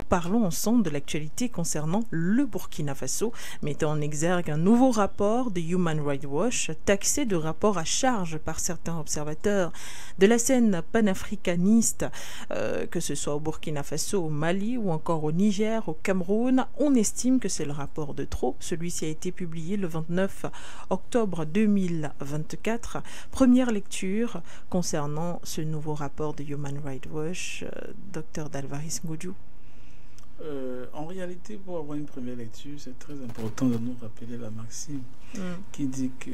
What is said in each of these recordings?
parlons ensemble de l'actualité concernant le Burkina Faso, mettant en exergue un nouveau rapport de Human Rights Watch, taxé de rapport à charge par certains observateurs de la scène panafricaniste, que ce soit au Burkina Faso, au Mali ou encore au Niger, au Cameroun. On estime que c'est le rapport de trop. Celui-ci a été publié le 29 octobre 2024. Première lecture concernant ce nouveau rapport de Human Rights Watch, Dr Dalvaris Ngodjou. En réalité, pour avoir une première lecture, c'est très important de nous rappeler la maxime qui dit que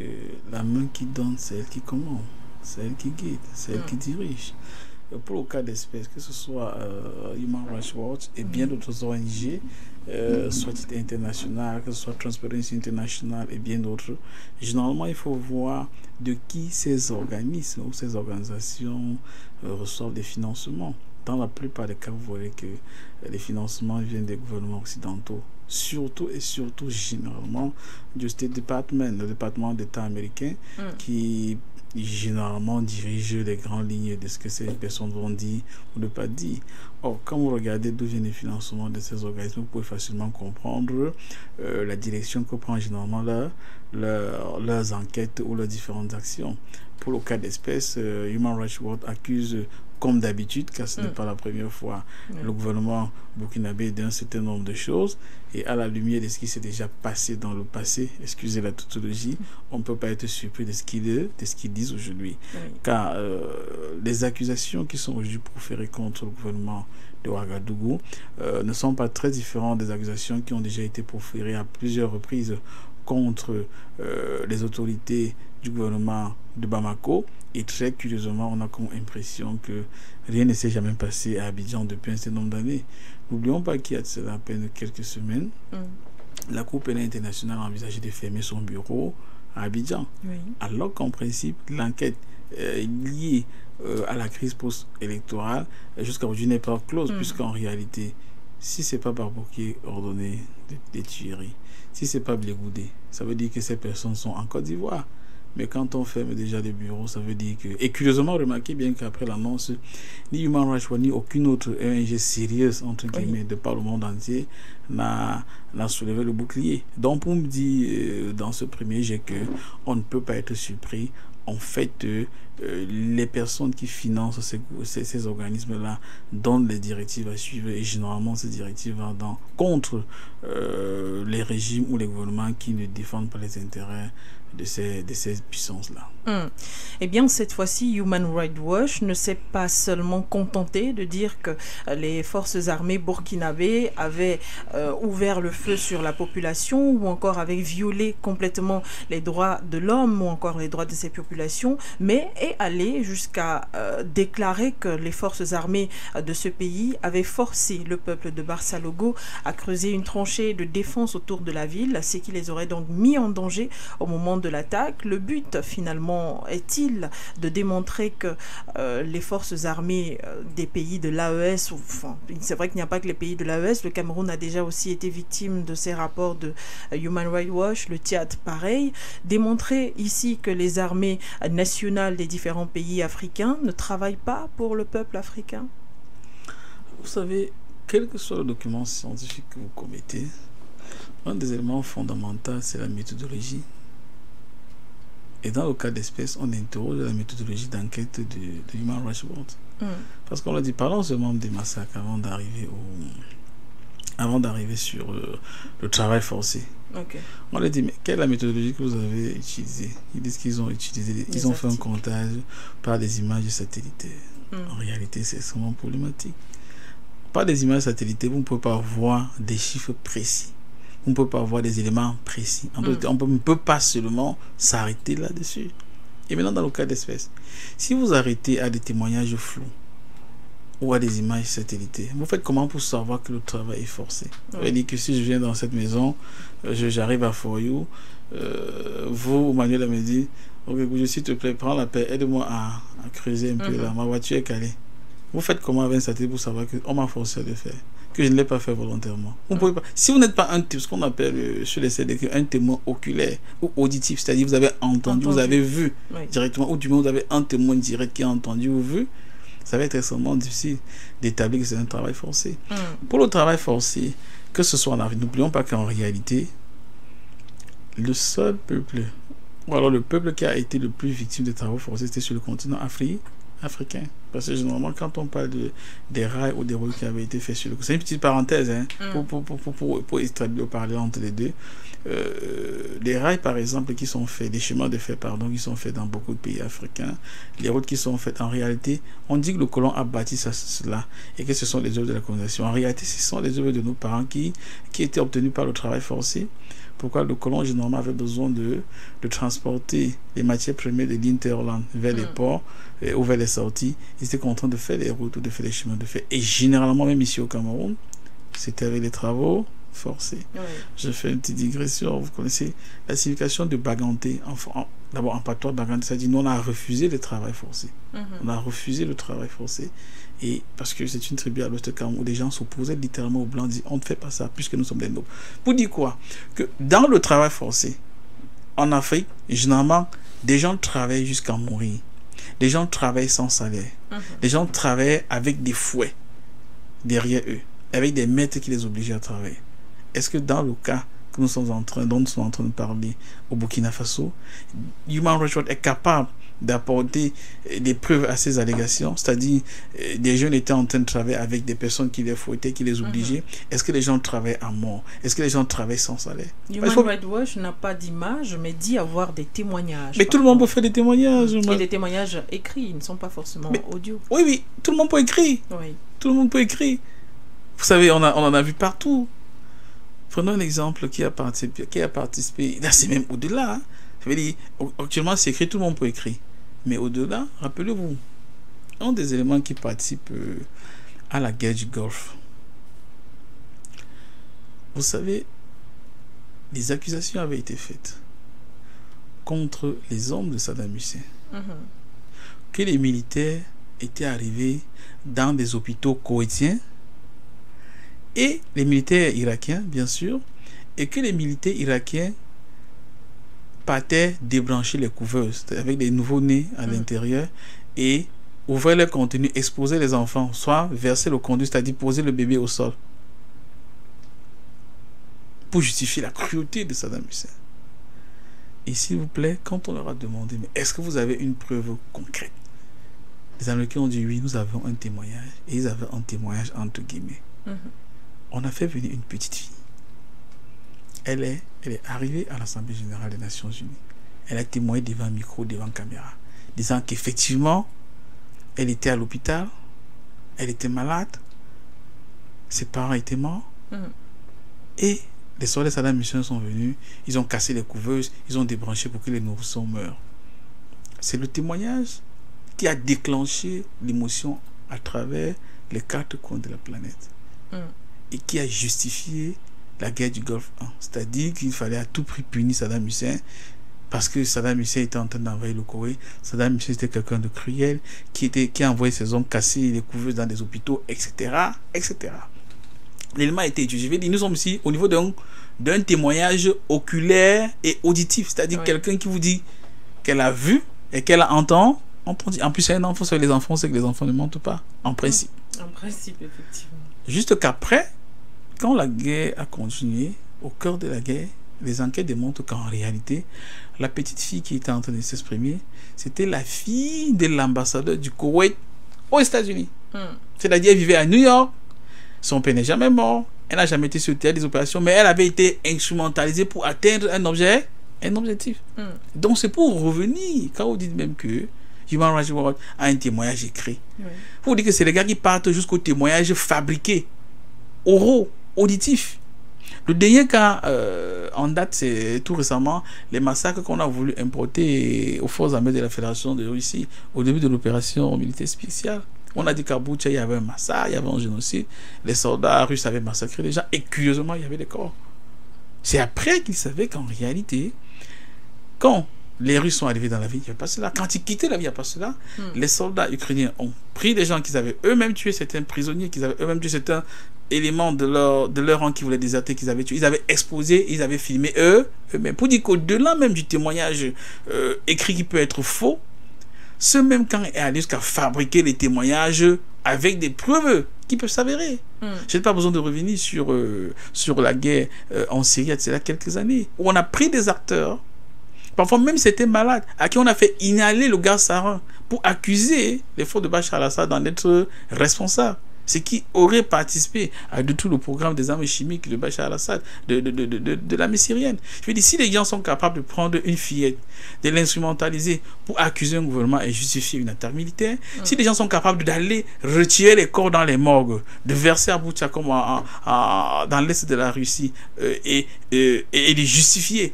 la main qui donne, c'est elle qui commande, c'est elle qui guide, c'est elle qui dirige. Pour le cas d'espèce, que ce soit Human Rights Watch et bien d'autres ONG, soit internationales, que ce soit Transparency International et bien d'autres, généralement il faut voir de qui ces organismes ou ces organisations reçoivent des financements. Dans la plupart des cas, vous voyez que les financements viennent des gouvernements occidentaux, surtout et surtout généralement du State Department, le département d'État américain, qui généralement dirige les grandes lignes de ce que ces personnes vont dire ou ne pas dire. Or, quand vous regardez d'où viennent les financements de ces organismes, vous pouvez facilement comprendre la direction que prend généralement leurs enquêtes ou leurs différentes actions. Pour le cas d'espèce, Human Rights Watch accuse, comme d'habitude, car ce n'est pas la première fois, le gouvernement burkinabé d'un certain nombre de choses, et à la lumière de ce qui s'est déjà passé dans le passé, excusez la tautologie, on ne peut pas être surpris de ce qu'ils disent aujourd'hui. Car les accusations qui sont aujourd'hui proférées contre le gouvernement de Ouagadougou ne sont pas très différentes des accusations qui ont déjà été proférées à plusieurs reprises contre les autorités du gouvernement de Bamako. Et très curieusement, on a comme impression que rien ne s'est jamais passé à Abidjan depuis un certain nombre d'années. N'oublions pas qu'il y a de cela à peine quelques semaines, la Cour pénale internationale a envisagé de fermer son bureau à Abidjan. Alors qu'en principe, l'enquête liée à la crise post-électorale jusqu'à aujourd'hui n'est pas close, puisqu'en réalité, si ce n'est pas Barbo qui est ordonné des tueries, si ce n'est pas Blegoudé, ça veut dire que ces personnes sont en Côte d'Ivoire. Mais quand on ferme déjà des bureaux, ça veut dire que... Et curieusement, remarquez bien qu'après l'annonce, ni Human Rights Watch, ni aucune autre ONG sérieuse, entre guillemets, de par le monde entier, n'a soulevé le bouclier. Donc, pour me dire, dans ce premier jet, qu'on ne peut pas être surpris, en fait, les personnes qui financent ces organismes-là donnent les directives à suivre, et généralement ces directives vont contre les régimes ou les gouvernements qui ne défendent pas les intérêts de ces puissances-là. Eh bien, cette fois-ci, Human Rights Watch ne s'est pas seulement contenté de dire que les forces armées burkinabées avaient ouvert le feu sur la population ou encore avaient violé complètement les droits de l'homme ou encore les droits de ces populations, mais est allé jusqu'à déclarer que les forces armées de ce pays avaient forcé le peuple de Barça Logo à creuser une tranchée de défense autour de la ville, ce qui les aurait donc mis en danger au moment de l'attaque. Le but, finalement, est-il de démontrer que les forces armées des pays de l'AES, enfin, c'est vrai qu'il n'y a pas que les pays de l'AES, le Cameroun a déjà aussi été victime de ces rapports de Human Rights Watch, le Tchad pareil, démontrer ici que les armées nationales des différents pays africains ne travaillent pas pour le peuple africain? Vous savez, quel que soit le document scientifique que vous commettez, un des éléments fondamentaux, c'est la méthodologie. Et dans le cas d'espèce, on interroge la méthodologie d'enquête de Human Rights Watch. Parce qu'on l'a dit, parlons seulement des massacres avant d'arriver sur le travail forcé. On l'a dit, mais quelle est la méthodologie que vous avez utilisée? Ils disent qu'ils ont utilisé, ils ont fait un comptage par des images satellitaires. En réalité, c'est extrêmement problématique. Par des images satellitaires, vous ne pouvez pas voir des chiffres précis. On ne peut pas avoir des éléments précis. On ne peut pas seulement s'arrêter là-dessus. Et maintenant, dans le cas d'espèce, si vous arrêtez à des témoignages flous ou à des images satellitaires, vous faites comment pour savoir que le travail est forcé? Vous allez dire que si je viens dans cette maison, j'arrive à For You, vous, Manuel, me dit, ok, s'il te plaît, prends la paix, aide-moi à creuser un peu là, ma voiture est calée. Vous faites comment avec un satellite pour savoir qu'on m'a forcé à le faire, que je ne l'ai pas fait volontairement? Vous pouvez pas. Si vous n'êtes pas ce qu'on appelle sur les CD, un témoin oculaire ou auditif, c'est-à-dire vous avez entendu, vous avez vu directement, ou du moins vous avez un témoin direct qui a entendu ou vu, ça va être extrêmement difficile d'établir que c'est un travail forcé. Pour le travail forcé, que ce soit en Afrique, n'oublions pas qu'en réalité, le seul peuple, ou alors le peuple qui a été le plus victime des travaux forcés, c'était sur le continent africain. Parce que généralement, quand on parle des rails ou des routes qui avaient été faits sur le... C'est une petite parenthèse, hein, pour établir, parler entre les deux. Les rails, par exemple, qui sont faits, les chemins de fer, pardon, qui sont faits dans beaucoup de pays africains, les routes qui sont faites, en réalité, on dit que le colon a bâti cela et que ce sont les œuvres de la colonisation. En réalité, ce sont les œuvres de nos parents qui étaient obtenues par le travail forcé. Pourquoi le colon, généralement, avait besoin de transporter les matières premières de l'Interland vers les ports ou vers les sorties. Ils étaient contraints de faire les routes ou de faire les chemins de fer. Et généralement, même ici au Cameroun, c'était avec les travaux forcés. Oui. Je fais une petite digression. Vous connaissez la signification de baganter. D'abord, en patois, baganter, ça dit nous, on a refusé le travail forcé. On a refusé le travail forcé. Et parce que c'est une tribu à l'Ouest Cameroun où des gens s'opposaient littéralement aux Blancs, disaient on ne fait pas ça puisque nous sommes des nobles. Pour dire quoi? Que dans le travail forcé, en Afrique, généralement, des gens travaillent jusqu'à mourir. Des gens travaillent sans salaire. Des gens travaillent avec des fouets derrière eux, avec des maîtres qui les obligeaient à travailler. Est-ce que dans le cas que dont nous sommes en train de parler au Burkina Faso, Human Rights Watch est capable d'apporter des preuves à ces allégations, c'est-à-dire des jeunes étaient en train de travailler avec des personnes qui les fouettaient, qui les obligeaient. Est-ce que les gens travaillent à mort? Est-ce que les gens travaillent sans salaire? Human Rights Watch n'a pas d'image, mais dit avoir des témoignages. Mais tout le monde peut faire des témoignages. Et des témoignages écrits, ils ne sont pas forcément audio. Oui, tout le monde peut écrire. Oui. Tout le monde peut écrire. Vous savez, on en a vu partout. Prenons un exemple qui a participé, là c'est même au-delà. Hein. Je veux dire, actuellement c'est écrit, tout le monde peut écrire. Mais au-delà, rappelez-vous, un des éléments qui participent à la guerre du Golfe. Vous savez, des accusations avaient été faites contre les hommes de Saddam Hussein. Que les militaires étaient arrivés dans des hôpitaux koweïtiens et les militaires irakiens, bien sûr, et que les militaires irakiens partaient débrancher les couveuses avec des nouveaux-nés à l'intérieur et ouvraient leur contenu, exposaient les enfants, soit verser le conduit, c'est-à-dire poser le bébé au sol, pour justifier la cruauté de Saddam Hussein. Et s'il vous plaît, quand on leur a demandé, mais est-ce que vous avez une preuve concrète? Les Américains ont dit oui, nous avons un témoignage, et ils avaient un témoignage entre guillemets. On a fait venir une petite fille. Elle est arrivée à l'Assemblée générale des Nations Unies. Elle a témoigné devant un micro, devant une caméra, disant qu'effectivement, elle était à l'hôpital, elle était malade, ses parents étaient morts, et les soldats de Saddam Hussein sont venus, ils ont cassé les couveuses, ils ont débranché pour que les nourrissons meurent. C'est le témoignage qui a déclenché l'émotion à travers les 4 coins de la planète et qui a justifié la guerre du Golfe 1. C'est-à-dire qu'il fallait à tout prix punir Saddam Hussein parce que Saddam Hussein était en train d'envahir le Koweït. Saddam Hussein était quelqu'un de cruel qui a envoyé ses hommes casser les couveuses dans des hôpitaux, etc. etc. L'élément a été étudié. Je vais dire, nous sommes ici au niveau d'un témoignage oculaire et auditif, c'est-à-dire quelqu'un qui vous dit qu'elle a vu et qu'elle a entendu. En plus, c'est un enfant, sur les enfants, c'est que les enfants ne mentent pas, en principe. En principe, effectivement. Juste qu'après, quand la guerre a continué, au cœur de la guerre, les enquêtes démontrent qu'en réalité, la petite fille qui était en train de s'exprimer, c'était la fille de l'ambassadeur du Koweït aux États-Unis. C'est-à-dire, elle vivait à New York, son père n'est jamais mort, elle n'a jamais été sur le théâtre des opérations, mais elle avait été instrumentalisée pour atteindre un objectif. Donc, c'est pour revenir, quand vous dites même que Human Rights Watch a un témoignage écrit. Vous dites que c'est les gars qui partent jusqu'au témoignage fabriqué, oraux, auditif. Le dernier cas en date, c'est tout récemment les massacres qu'on a voulu importer aux forces armées de la Fédération de Russie au début de l'opération militaire spéciale. On a dit qu'à Boutcha, il y avait un massacre, il y avait un génocide. Les soldats russes avaient massacré les gens et curieusement, il y avait des corps. C'est après qu'ils savaient qu'en réalité, quand les Russes sont arrivés dans la ville, il n'y avait pas cela. Quand ils quittaient la ville, il n'y a pas cela. Les soldats ukrainiens ont pris des gens qu'ils avaient eux-mêmes tués, certains prisonniers qu'ils avaient eux-mêmes tués, certains éléments de leur rang qui voulaient déserter, qu'ils avaient tués. Ils avaient exposé, ils avaient filmé eux-mêmes. Pour dire qu'au-delà même du témoignage écrit qui peut être faux, Ce même camp est allé jusqu'à fabriquer les témoignages avec des preuves qui peuvent s'avérer. Je n'ai pas besoin de revenir sur la guerre en Syrie, il y a quelques années, où on a pris des acteurs, parfois même c'était malade, à qui on a fait inhaler le gaz sarin pour accuser les forces de Bachar al-Assad d'en être responsables. Ce qui aurait participé à de tout le programme des armes chimiques de Bachar al-Assad, de l'armée syrienne. Je veux dire, si les gens sont capables de prendre une fillette, de l'instrumentaliser pour accuser un gouvernement et justifier une attaque militaire, si les gens sont capables d'aller retirer les corps dans les morgues, de verser à Boutcha comme dans l'est de la Russie et de justifier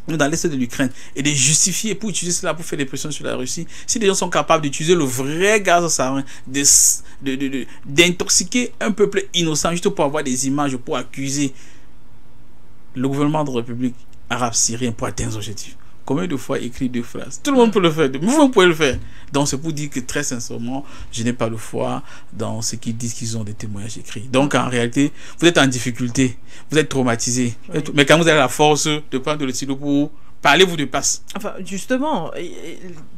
dans l'est de l'Ukraine et de justifier pour utiliser cela pour faire des pressions sur la Russie, si les gens sont capables d'utiliser le vrai gaz sarin, d'intoxiquer un peuple innocent juste pour avoir des images, pour accuser le gouvernement de la République arabe syrienne pour atteindre ses objectifs. Combien de fois écrit 2 phrases? Tout le monde peut le faire, vous pouvez le faire. Donc c'est pour dire que très sincèrement, je n'ai pas le foi dans ce qu'ils disent qu'ils ont des témoignages écrits. Donc en réalité, vous êtes en difficulté, vous êtes traumatisé. Oui. Mais quand vous avez la force de prendre le stylo pour parler, vous de passe. Enfin, justement,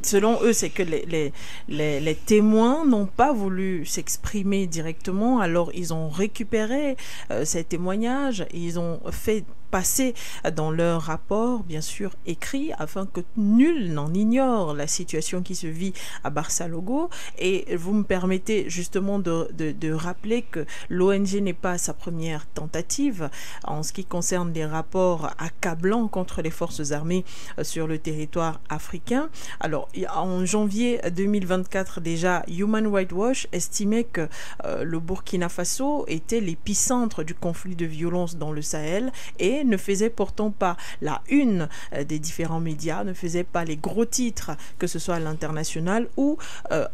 selon eux, c'est que les témoins n'ont pas voulu s'exprimer directement, alors ils ont récupéré ces témoignages et ils ont fait passer dans leur rapport, bien sûr, écrit, afin que nul n'en ignore la situation qui se vit à Barça-Logo. Et vous me permettez justement de rappeler que l'ONG n'est pas sa première tentative en ce qui concerne les rapports accablants contre les forces armées sur le territoire africain. Alors, en janvier 2024, déjà, Human Rights Watch estimait que le Burkina Faso était l'épicentre du conflit de violence dans le Sahel et ne faisait pourtant pas la une des différents médias, ne faisait pas les gros titres, que ce soit à l'international ou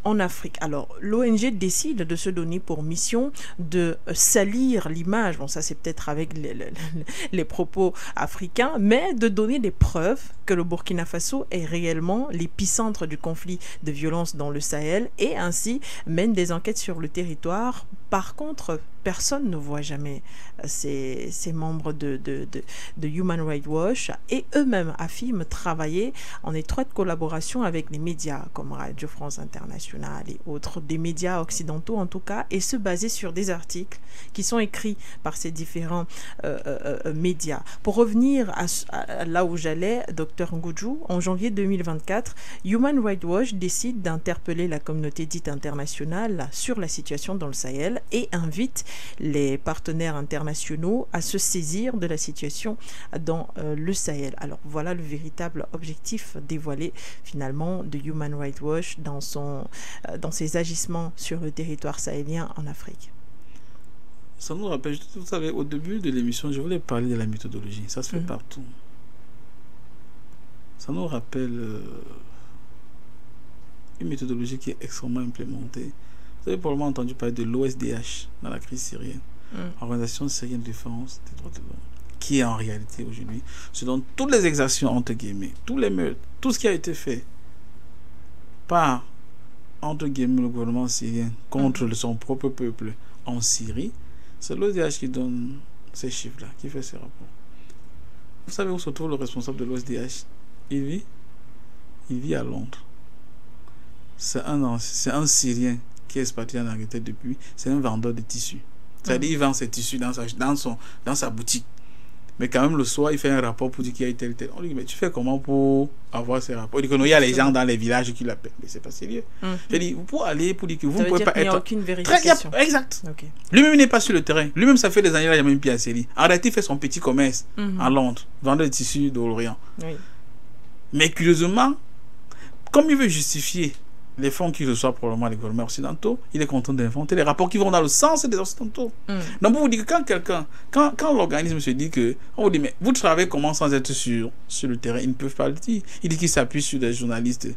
en Afrique. Alors, l'ONG décide de se donner pour mission de salir l'image, bon ça c'est peut-être avec les propos africains, mais de donner des preuves que le Burkina Faso est réellement l'épicentre du conflit de violence dans le Sahel et ainsi mène des enquêtes sur le territoire. Par contre, personne ne voit jamais ces membres de Human Rights Watch et eux-mêmes affirment travailler en étroite collaboration avec les médias comme Radio France Internationale et autres, des médias occidentaux en tout cas, et se baser sur des articles qui sont écrits par ces différents médias. Pour revenir à là où j'allais, Dr Ngoudjou, en janvier 2024, Human Rights Watch décide d'interpeller la communauté dite internationale sur la situation dans le Sahel et invite les partenaires internationaux à se saisir de la situation dans le Sahel. Alors voilà le véritable objectif dévoilé finalement de Human Rights Watch dans ses agissements sur le territoire sahélien en Afrique. Ça nous rappelle, vous savez, au début de l'émission, je voulais parler de la méthodologie. Ça se fait partout. Ça nous rappelle une méthodologie qui est extrêmement implémentée. Vous avez probablement entendu parler de l'OSDH dans la crise syrienne, Organisation syrienne de défense des droits de l'homme, qui est en réalité aujourd'hui, selon toutes les exactions entre guillemets, tous les meurtres, tout ce qui a été fait par entre guillemets le gouvernement syrien contre son propre peuple en Syrie, c'est l'OSDH qui donne ces chiffres-là, qui fait ces rapports. Vous savez où se trouve le responsable de l'OSDH? Il vit à Londres. C'est un Syrien qui est expatrié en Angleterre depuis. C'est un vendeur de tissus. C'est-à-dire il vend ses tissus dans sa boutique. Mais quand même le soir, il fait un rapport pour dire qu'il y a tel. On lui dit, mais tu fais comment pour avoir ces rapports? Il dit que non, il y a les gens dans les villages qui l'appellent. Mais c'est pas sérieux. Je dis, vous pouvez aller pour dire que vous ne pouvez pas être... Il n'y a aucune vérification. Exact. Okay. Lui-même n'est pas sur le terrain. Lui-même, ça fait des années, il n'a même pied à Syrie. En réalité, il fait son petit commerce à Londres, vendeur de tissus de l'Orient. Oui. Mais curieusement, comme il veut justifier les fonds qu'il reçoit probablement les gouvernements occidentaux, il est content d'inventer les rapports qui vont dans le sens des occidentaux. Donc, vous vous dites que quand l'organisme se dit que, on vous dit, mais vous travaillez comment sans être sur le terrain? Ils ne peuvent pas le dire. Il dit qu'il s'appuie sur des journalistes.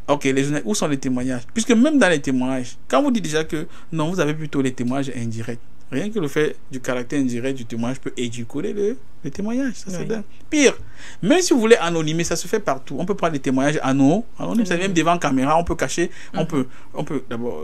Ok, les journalistes, où sont les témoignages? Puisque même dans les témoignages, quand vous dites déjà que non, vous avez plutôt les témoignages indirects. Rien que le fait du caractère indirect du témoignage peut édulcorer le témoignage. Ça, c'est dingue. Pire, même si vous voulez anonymer, ça se fait partout. On peut prendre des témoignages anonymes, c'est même devant caméra, on peut cacher, on peut d'abord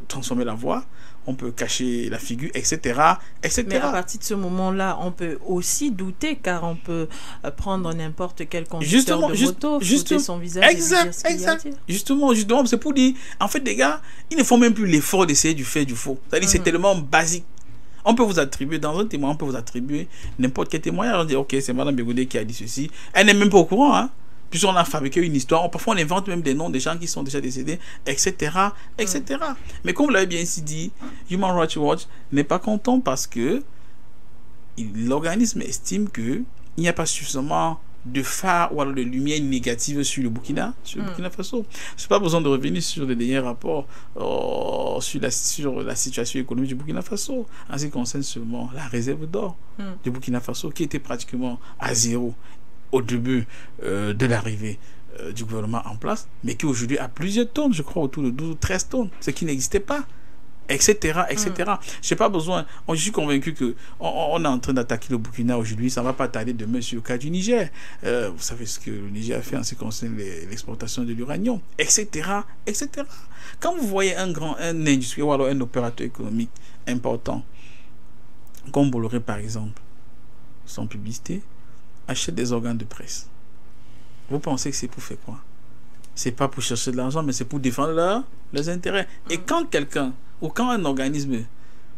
transformer la voix, on peut cacher la figure, etc., etc. Mais à partir de ce moment-là, on peut aussi douter, car on peut prendre n'importe quel conducteur de moto, flouter son visage et dire ce qu'il y a à dire. Justement, c'est pour dire, en fait, les gars, ils ne font même plus l'effort d'essayer du fait du faux. C'est-à-dire, c'est tellement basique. On peut vous attribuer, dans un témoin, on peut vous attribuer n'importe quel témoignage. On dit, ok, c'est Madame Bégoudé qui a dit ceci. Elle n'est même pas au courant, hein. Puisqu'on a fabriqué une histoire. Parfois, on invente même des noms des gens qui sont déjà décédés, etc., etc. Mais comme vous l'avez bien ici dit, Human Rights Watch n'est pas content parce que l'organisme estime qu'il n'y a pas suffisamment de phare ou alors de lumière négative sur le Burkina Faso. Je n'ai pas besoin de revenir sur les derniers rapports sur la situation économique du Burkina Faso, en ce qui concerne seulement la réserve d'or du Burkina Faso, qui était pratiquement à zéro au début de l'arrivée du gouvernement en place, mais qui aujourd'hui a plusieurs tonnes, je crois autour de 12 ou 13 tonnes, ce qui n'existait pas, etc., etc. Je n'ai pas besoin, je suis convaincu que on est en train d'attaquer le Burkina aujourd'hui, ça ne va pas tarder demain sur le cas du Niger. Vous savez ce que le Niger a fait en ce qui concerne l'exportation de l'uranium, etc., etc. Quand vous voyez un industriel ou alors un opérateur économique important, comme Bolloré par exemple, sans publicité, achète des organes de presse, vous pensez que c'est pour faire quoi? C'est pas pour chercher de l'argent, mais c'est pour défendre leurs intérêts. Et quand quelqu'un ou quand un organisme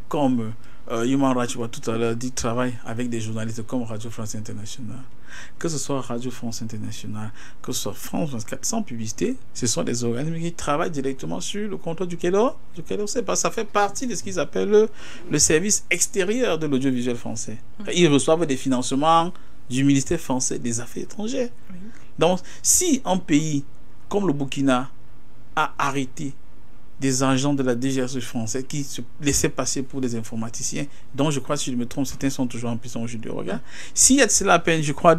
comme Human Rights Watch tout à l'heure dit travaille avec des journalistes comme Radio France Internationale, que ce soit Radio France Internationale, que ce soit France 24 sans publicité, ce sont des organismes qui travaillent directement sur le contrôle duquel on sait pas. Ça fait partie de ce qu'ils appellent le service extérieur de l'audiovisuel français. Ils reçoivent des financements du ministère français des Affaires étrangères. Donc, si un pays comme le Burkina a arrêté des agents de la DGSE française qui se laissaient passer pour des informaticiens, dont je crois, si je me trompe, certains sont toujours en prison aujourd'hui. Regarde. S'il y a de cela à peine, je crois,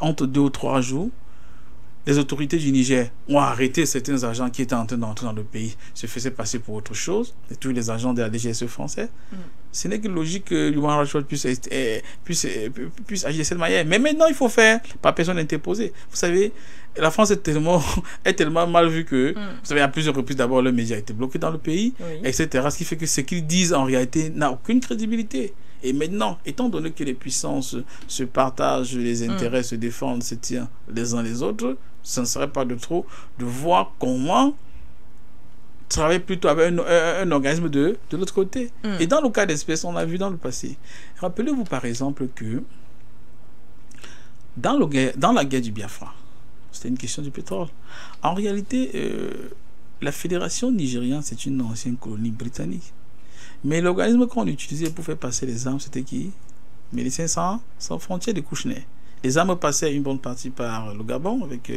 entre 2 ou 3 jours, les autorités du Niger ont arrêté certains agents qui étaient en train d'entrer dans le pays, se faisaient passer pour autre chose, et tous les agents de la DGSE française. Ce n'est que logique que Human Rights Watch puisse agir de cette manière. Mais maintenant, il faut faire par personne interposée. Vous savez, la France est tellement mal vue que, vous savez, à plusieurs reprises, d'abord, le média a été bloqué dans le pays, etc. Ce qui fait que ce qu'ils disent, en réalité, n'a aucune crédibilité. Et maintenant, étant donné que les puissances se partagent les intérêts, se défendent, se tirent les uns les autres, ce ne serait pas de trop de voir comment travailler plutôt avec un organisme de l'autre côté. Et dans le cas d'espèce, on a vu dans le passé. Rappelez-vous par exemple que dans la guerre du Biafra, c'était une question du pétrole. En réalité, la fédération nigériane, c'est une ancienne colonie britannique. Mais l'organisme qu'on utilisait pour faire passer les armes, c'était qui? Médecins sans frontières de Kouchner. Les armes passaient une bonne partie par le Gabon avec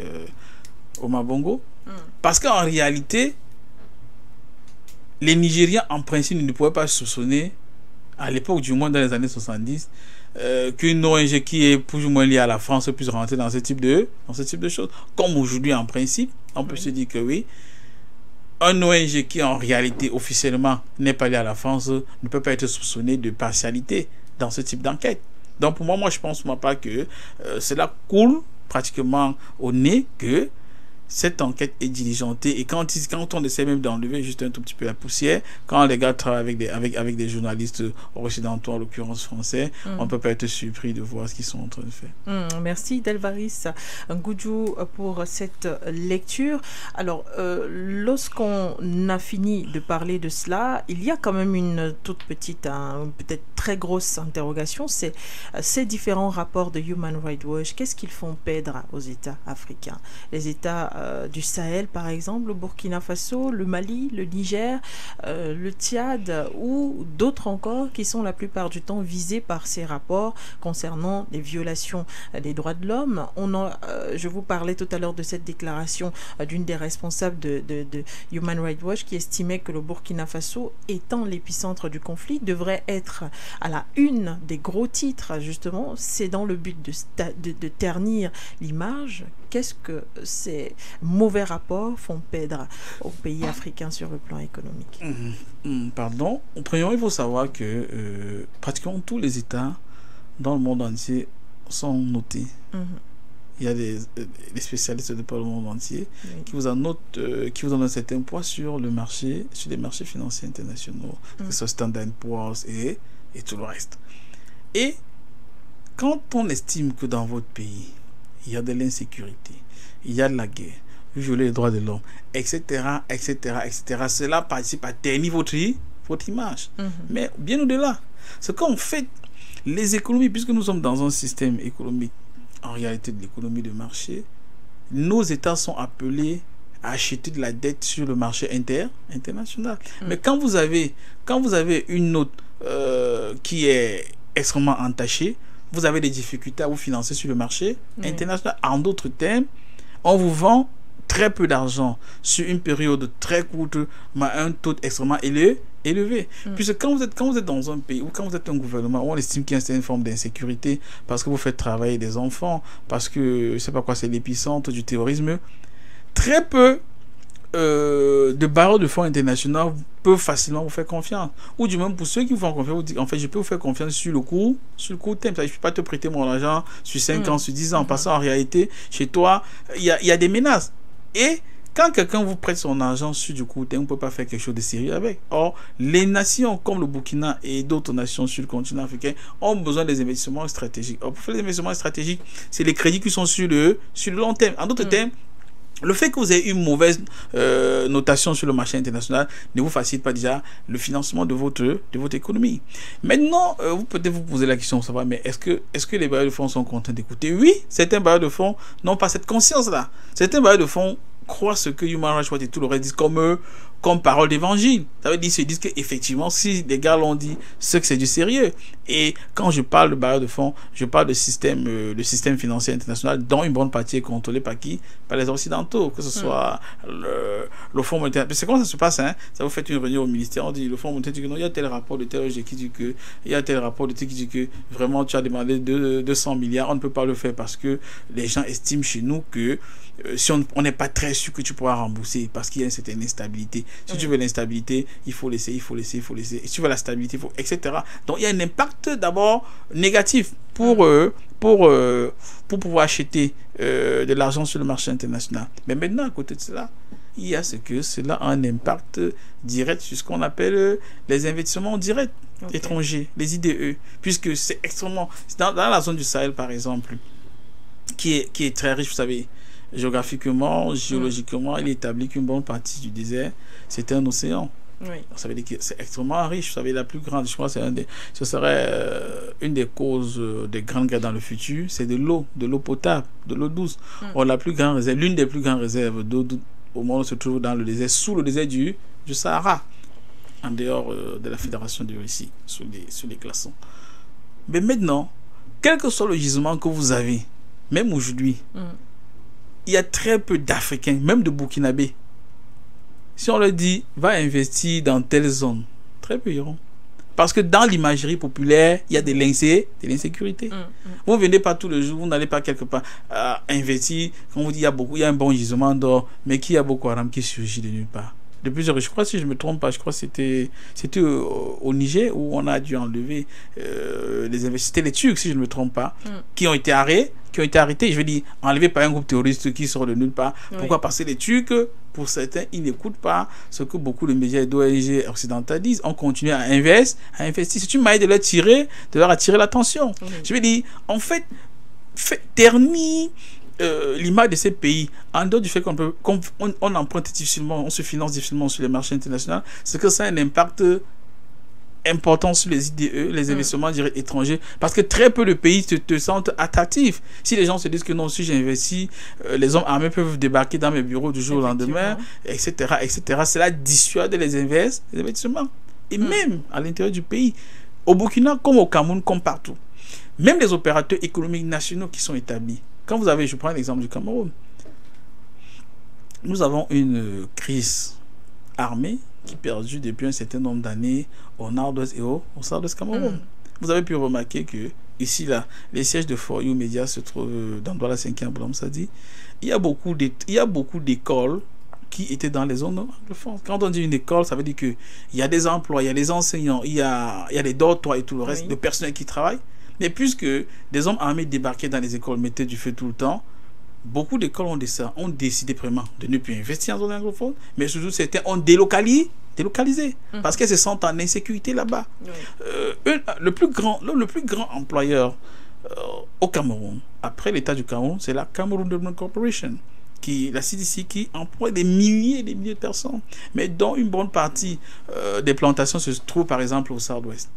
Omar Bongo. Parce qu'en réalité, les Nigériens, en principe, ne pouvaient pas soupçonner, à l'époque, du moins dans les années 70, qu'une ONG qui est plus ou moins liée à la France puisse rentrer dans ce type de choses. Comme aujourd'hui, en principe, on peut se dire que oui, un ONG qui, en réalité, officiellement, n'est pas lié à la France, ne peut pas être soupçonné de partialité dans ce type d'enquête. Donc, pour moi, je pense pas que cela coule pratiquement au nez que cette enquête est diligentée. Et quand on essaie même d'enlever juste un tout petit peu la poussière, quand les gars travaillent avec des journalistes occidentaux, en l'occurrence français, on ne peut pas être surpris de voir ce qu'ils sont en train de faire. Merci Delvaris Ngoudjou pour cette lecture. Alors, lorsqu'on a fini de parler de cela, il y a quand même une toute petite, peut-être très grosse interrogation, c'est ces différents rapports de Human Rights Watch, qu'est-ce qu'ils font perdre aux États africains? Les États du Sahel, par exemple, le Burkina Faso, le Mali, le Niger, le Tchad ou d'autres encore qui sont la plupart du temps visés par ces rapports concernant les violations des droits de l'homme. Je vous parlais tout à l'heure de cette déclaration d'une des responsables de Human Rights Watch qui estimait que le Burkina Faso, étant l'épicentre du conflit, devrait être à la une des gros titres. Justement, c'est dans le but de ternir l'image qu'est-ce que ces mauvais rapports font perdre aux pays africains sur le plan économique? Pardon. Premièrement, il faut savoir que pratiquement tous les États dans le monde entier sont notés. Il y a des spécialistes de par le monde entier qui vous annotent, qui vous donnent un certain poids sur le marché, sur les marchés financiers internationaux, que ce soit Standard & Poor's et tout le reste. Et quand on estime que dans votre pays, il y a de l'insécurité, il y a de la guerre, vous violez les droits de l'homme, etc., etc., etc., cela participe à ternir votre image. Mais bien au-delà, ce qu'en fait, les économies, puisque nous sommes dans un système économique, en réalité de l'économie de marché, nos États sont appelés à acheter de la dette sur le marché international. Mais quand vous avez une note qui est extrêmement entachée, vous avez des difficultés à vous financer sur le marché international. En d'autres termes, on vous vend très peu d'argent sur une période très courte, mais à un taux extrêmement élevé. Puisque quand vous êtes dans un pays ou quand vous êtes un gouvernement où on estime qu'il y a une forme d'insécurité parce que vous faites travailler des enfants, parce que je sais pas quoi, c'est l'épicentre du terrorisme, très peu de barreaux de fonds internationaux peuvent facilement vous faire confiance. Ou du moins pour ceux qui vous font confiance, vous dites en fait je peux vous faire confiance sur le court terme. Je ne peux pas te prêter mon argent sur 5 ans, sur 10 ans. Parce qu'en réalité, chez toi, il y a des menaces. Et quand quelqu'un vous prête son argent sur du court terme, on ne peut pas faire quelque chose de sérieux avec. Or, les nations comme le Burkina et d'autres nations sur le continent africain ont besoin des investissements stratégiques. Or, pour faire les investissements stratégiques, c'est les crédits qui sont sur le long terme. En d'autres termes, le fait que vous ayez une mauvaise notation sur le marché international ne vous facilite pas déjà le financement de votre économie. Maintenant, vous peut-être vous poser la question de savoir, mais est-ce que les bailleurs de fonds sont contents d'écouter? Oui, certains bailleurs de fonds n'ont pas cette conscience-là. Certains bailleurs de fonds croient ce que Human Rights Watch et tout le reste disent comme parole d'évangile. Ça veut dire, ils se disent qu'effectivement, si les gars l'ont dit, c'est que c'est du sérieux. Et quand je parle de bailleurs de fonds, je parle de système financier international dont une bonne partie est contrôlée par qui? Par les Occidentaux, que ce soit le Fonds monétaire. C'est comment ça se passe, hein? Ça vous fait une réunion au ministère, on dit, le Fonds monétaire dit que non, il y a tel rapport de tel OG qui dit que, il y a tel rapport de tel qui dit que vraiment tu as demandé 200 milliards, on ne peut pas le faire parce que les gens estiment chez nous que si on n'est pas très sûr que tu pourras rembourser parce qu'il y a une certaine instabilité. Si tu veux l'instabilité, il faut laisser. Et si tu veux la stabilité, etc. Donc il y a un impact d'abord négatif pour pouvoir acheter de l'argent sur le marché international. Mais maintenant, à côté de cela, il y a ce que cela a un impact direct sur ce qu'on appelle les investissements directs étrangers, les IDE, puisque c'est extrêmement... Dans la zone du Sahel, par exemple, qui est très riche, vous savez, géographiquement, géologiquement, il établit qu'une bonne partie du désert, c'est un océan. Ça veut dire que c'est extrêmement riche. Vous savez, la plus grande, je crois, ce serait une des causes des grandes guerres dans le futur, c'est de l'eau potable, de l'eau douce. Or, la plus grande réserve, l'une des plus grandes réserves d'eau au monde se trouve dans le désert, sous le désert du Sahara, en dehors de la Fédération de Russie, sous les glaçons. Mais maintenant, quel que soit le gisement que vous avez, même aujourd'hui, il y a très peu d'Africains, même de Burkinabés. Si on leur dit, va investir dans telle zone, très peu iront. Parce que dans l'imagerie populaire, il y a de l'insécurité. Vous ne venez pas tous les jours, vous n'allez pas quelque part investir. Quand on vous dit, il y a un bon gisement d'or, mais qui a Boko Haram qui surgit de nulle part. De plusieurs, je crois, si je ne me trompe pas, je crois que c'était au Niger où on a dû enlever les investisseurs. C'était les Turcs, si je ne me trompe pas, qui ont été arrêtés, je veux dire, enlevés par un groupe terroriste qui sort de nulle part. Pourquoi? Parce que les Turcs, pour certains, ils n'écoutent pas ce que beaucoup de médias et d'ONG occidentales disent. On continue à investir. C'est une manière de leur attirer l'attention. Je veux dire, en fait, ternir l'image de ces pays, en dehors du fait qu'on emprunte difficilement, on se finance difficilement sur les marchés internationaux, c'est que ça a un impact important sur les IDE, les investissements directs étrangers, parce que très peu de pays te sentent attractifs. Si les gens se disent que non, si j'investis, les hommes armés peuvent débarquer dans mes bureaux du jour au lendemain, etc., cela dissuade les investissements. Et même à l'intérieur du pays, au Burkina, comme au Cameroun, comme partout, même les opérateurs économiques nationaux qui sont établis. Quand vous avez, je prends l'exemple du Cameroun, nous avons une crise armée qui perdure depuis un certain nombre d'années au nord-ouest et au sud-ouest Cameroun. Vous avez pu remarquer que ici, là, les sièges de For You Media se trouvent dans Douala 5e, Boulam Sadi, il y a beaucoup d'écoles qui étaient dans les zones anglophones. Quand on dit une école, ça veut dire qu'il y a des emplois, il y a des enseignants, il y a des dortoirs et tout le reste, de personnel qui travaille. Mais puisque des hommes armés débarquaient dans les écoles, mettaient du feu tout le temps, beaucoup d'écoles ont décidé vraiment de ne plus investir en zone anglophone, mais surtout certains ont délocalisé parce qu'elles se sentent en insécurité là-bas. Le plus grand employeur au Cameroun, après l'État du Cameroun, c'est la Cameroon Development Corporation, la CDC, qui emploie des milliers et des milliers de personnes, mais dont une bonne partie des plantations se trouve par exemple au Sud-Ouest.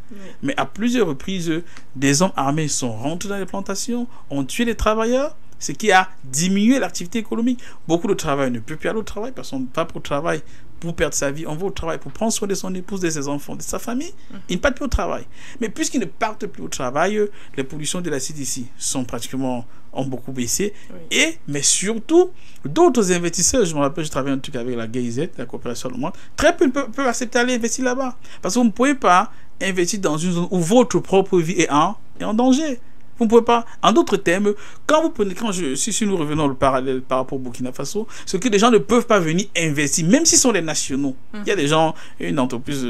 Mais à plusieurs reprises, des hommes armés sont rentrés dans les plantations, ont tué les travailleurs, ce qui a diminué l'activité économique. Beaucoup de travailleurs ne peuvent plus aller au travail, parce qu'on ne va pas pour le travail pour perdre sa vie, on va au travail pour prendre soin de son épouse, de ses enfants, de sa famille. Ils ne partent plus au travail. Mais puisqu'ils ne partent plus au travail, les pollutions de la CDC ont beaucoup baissé. Mais surtout, d'autres investisseurs, je me rappelle, je travaillais un truc avec la GIZ, la coopération allemande, très peu peuvent accepter d'aller investir là-bas. Parce que vous ne pouvez pas investir dans une zone où votre propre vie est en danger. Vous ne pouvez pas. En d'autres termes, si nous revenons au parallèle par rapport au Burkina Faso, c'est que les gens ne peuvent pas venir investir, même s'ils sont des nationaux. Il y a des gens, une entreprise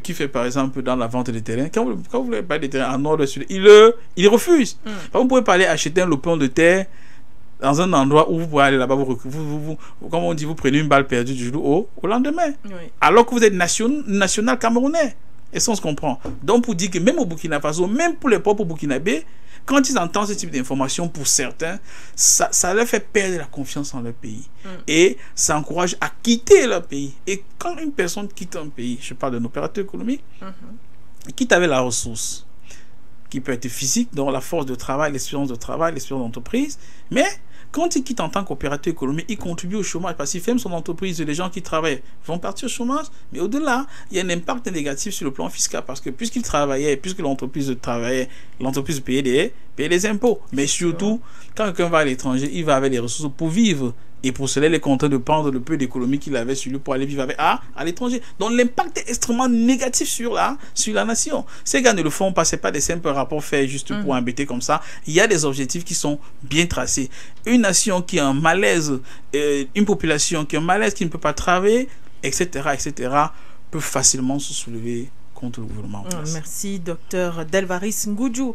qui fait par exemple dans la vente des terrains, quand vous voulez parler des terrains en nord, de sud, ils refusent. Vous ne pouvez pas aller acheter un lopin de terre dans un endroit où vous pouvez aller là-bas, comme on dit, vous prenez une balle perdue du jour au lendemain. Alors que vous êtes national camerounais. Et ça, on se comprend. Donc, pour dire que même au Burkina Faso, même pour les propres Burkinabés, quand ils entendent ce type d'informations, pour certains, ça leur fait perdre la confiance en leur pays. Et ça encourage à quitter leur pays. Et quand une personne quitte un pays, je parle d'un opérateur économique, quitte avec la ressource, qui peut être physique, donc la force de travail, l'expérience de travail, l'expérience d'entreprise, mais quand il quitte en tant qu'opérateur économique, il contribue au chômage parce qu'il ferme son entreprise, les gens qui travaillent vont partir au chômage, mais au-delà, il y a un impact négatif sur le plan fiscal parce que puisqu'il travaillait, puisque l'entreprise travaillait, l'entreprise payait des impôts. Mais surtout, quand quelqu'un va à l'étranger, il va avec les ressources pour vivre. Et pour cela, il est content de prendre le peu d'économie qu'il avait sur lui pour aller vivre avec à l'étranger. Donc l'impact est extrêmement négatif sur la nation. Ces gars ne le font pas, ce n'est pas des simples rapports faits juste pour embêter comme ça. Il y a des objectifs qui sont bien tracés. Une nation qui a un malaise, une population qui a un malaise, qui ne peut pas travailler, etc., peut facilement se soulever contre le gouvernement. Merci, docteur Delvaris Ngudjou.